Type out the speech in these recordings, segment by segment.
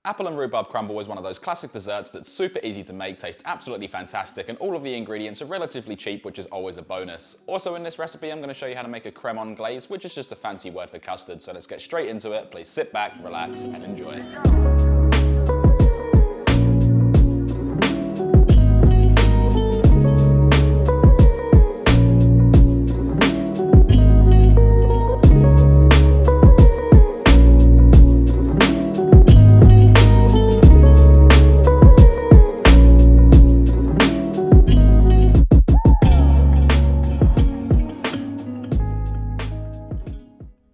Apple and rhubarb crumble is one of those classic desserts that's super easy to make, tastes absolutely fantastic, and all of the ingredients are relatively cheap, which is always a bonus. Also in this recipe, I'm going to show you how to make a creme anglaise, which is just a fancy word for custard. So let's get straight into it. Please sit back, relax, and enjoy.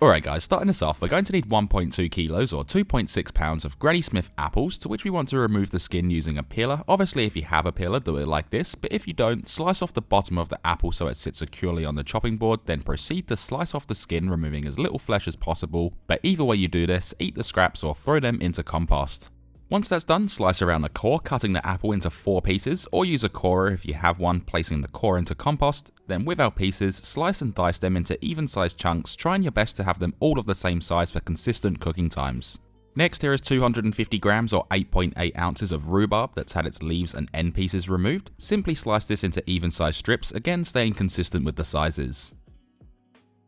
Alright guys, starting us off, we're going to need 1.2 kilos or 2.6 pounds of Granny Smith apples, to which we want to remove the skin using a peeler. Obviously if you have a peeler, do it like this, but if you don't, slice off the bottom of the apple so it sits securely on the chopping board, then proceed to slice off the skin, removing as little flesh as possible. But either way you do this, eat the scraps or throw them into compost. Once that's done, slice around the core, cutting the apple into 4 pieces, or use a corer if you have one, placing the core into compost. Then with our pieces, slice and dice them into even-sized chunks, trying your best to have them all of the same size for consistent cooking times. Next, here is 250 grams or 8.8 ounces of rhubarb that's had its leaves and end pieces removed. Simply slice this into even-sized strips, again staying consistent with the sizes.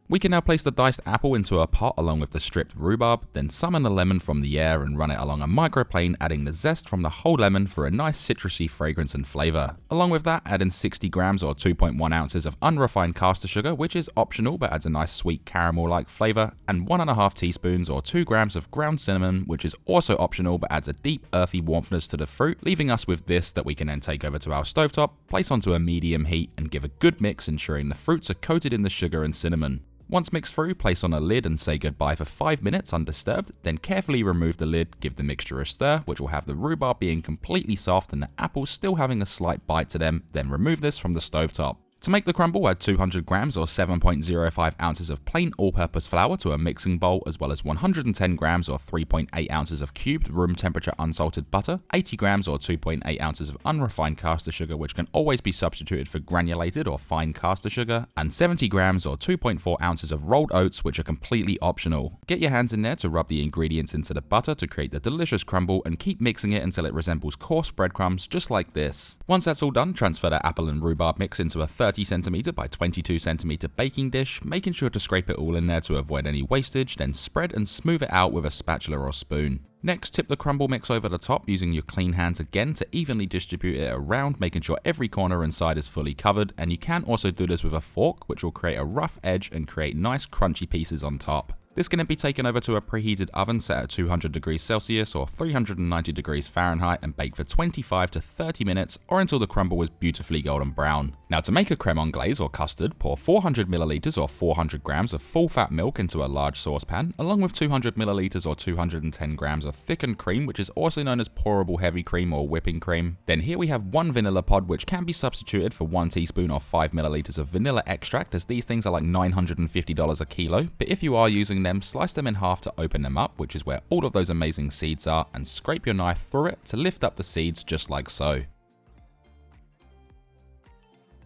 We can now place the diced apple into a pot along with the stripped rhubarb, then summon a lemon from the air and run it along a microplane, adding the zest from the whole lemon for a nice citrusy fragrance and flavour. Along with that, add in 60 grams or 2.1 ounces of unrefined caster sugar, which is optional but adds a nice sweet caramel-like flavour, and 1.5 teaspoons or 2 grams of ground cinnamon, which is also optional but adds a deep earthy warmthness to the fruit, leaving us with this that we can then take over to our stovetop, place onto a medium heat and give a good mix, ensuring the fruits are coated in the sugar and cinnamon. Once mixed through, place on a lid and say goodbye for 5 minutes undisturbed, then carefully remove the lid, give the mixture a stir, which will have the rhubarb being completely soft and the apples still having a slight bite to them, then remove this from the stovetop. To make the crumble, add 200 grams or 7.05 ounces of plain all-purpose flour to a mixing bowl, as well as 110 grams or 3.8 ounces of cubed room temperature unsalted butter, 80 grams or 2.8 ounces of unrefined caster sugar, which can always be substituted for granulated or fine caster sugar, and 70 grams or 2.4 ounces of rolled oats, which are completely optional. Get your hands in there to rub the ingredients into the butter to create the delicious crumble, and keep mixing it until it resembles coarse breadcrumbs, just like this. Once that's all done, transfer the apple and rhubarb mix into a 30cm by 22cm baking dish, making sure to scrape it all in there to avoid any wastage, then spread and smooth it out with a spatula or spoon. Next, tip the crumble mix over the top using your clean hands again to evenly distribute it around, making sure every corner and side is fully covered, and you can also do this with a fork, which will create a rough edge and create nice crunchy pieces on top. This can then be taken over to a preheated oven set at 200 degrees Celsius or 390 degrees Fahrenheit and baked for 25 to 30 minutes or until the crumble is beautifully golden brown. Now to make a creme anglaise or custard, pour 400 milliliters or 400 grams of full fat milk into a large saucepan, along with 200 milliliters or 210 grams of thickened cream, which is also known as pourable heavy cream or whipping cream. Then here we have 1 vanilla pod, which can be substituted for 1 teaspoon or 5 milliliters of vanilla extract, as these things are like $950 a kilo, but if you are using them, slice them in half to open them up, which is where all of those amazing seeds are, and scrape your knife through it to lift up the seeds just like so.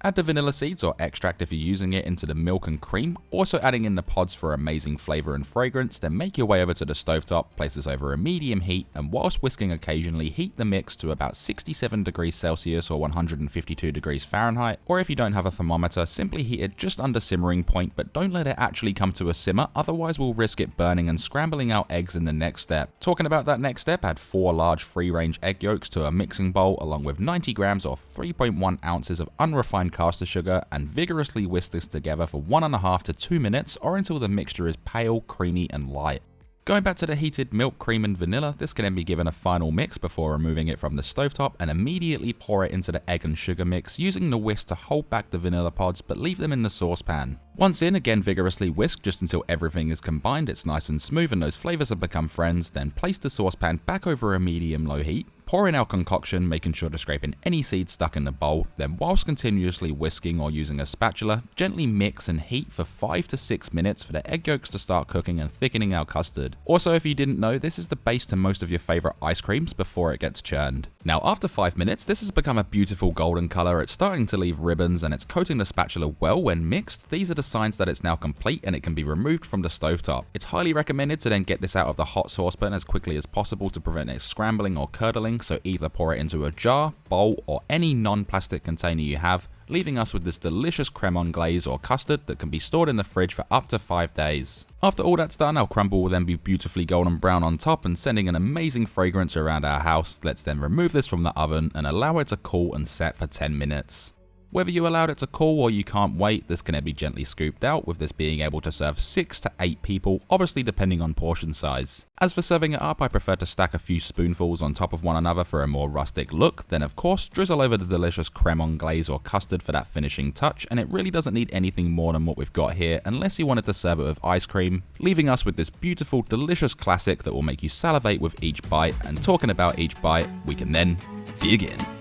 Add the vanilla seeds or extract if you're using it into the milk and cream, also adding in the pods for amazing flavour and fragrance. Then make your way over to the stovetop, place this over a medium heat, and whilst whisking occasionally, heat the mix to about 67 degrees Celsius or 152 degrees Fahrenheit, or if you don't have a thermometer, simply heat it just under simmering point, but don't let it actually come to a simmer, otherwise we'll risk it burning and scrambling out eggs in the next step. Talking about that next step, add 4 large free-range egg yolks to a mixing bowl along with 90 grams or 3.1 ounces of unrefined caster sugar, and vigorously whisk this together for 1.5 to 2 minutes or until the mixture is pale, creamy and light. Going back to the heated milk, cream and vanilla, this can then be given a final mix before removing it from the stovetop and immediately pour it into the egg and sugar mix, using the whisk to hold back the vanilla pods but leave them in the saucepan. Once in, again vigorously whisk just until everything is combined, it's nice and smooth and those flavours have become friends, then place the saucepan back over a medium-low heat. Pour in our concoction, making sure to scrape in any seeds stuck in the bowl, then whilst continuously whisking or using a spatula, gently mix and heat for 5 to 6 minutes for the egg yolks to start cooking and thickening our custard. Also, if you didn't know, this is the base to most of your favourite ice creams before it gets churned. Now after 5 minutes, this has become a beautiful golden colour, it's starting to leave ribbons and it's coating the spatula well when mixed. These are the signs that it's now complete and it can be removed from the stovetop. It's highly recommended to then get this out of the hot saucepan as quickly as possible to prevent it scrambling or curdling, so either pour it into a jar, bowl or any non-plastic container you have, leaving us with this delicious creme anglaise or custard that can be stored in the fridge for up to 5 days. After all that's done, our crumble will then be beautifully golden brown on top and sending an amazing fragrance around our house. Let's then remove this from the oven and allow it to cool and set for 10 minutes. Whether you allowed it to cool or you can't wait, this can then be gently scooped out, with this being able to serve 6 to 8 people, obviously depending on portion size. As for serving it up, I prefer to stack a few spoonfuls on top of one another for a more rustic look, then of course drizzle over the delicious creme anglaise or custard for that finishing touch, and it really doesn't need anything more than what we've got here unless you wanted to serve it with ice cream, leaving us with this beautiful delicious classic that will make you salivate with each bite. And talking about each bite, we can then dig in.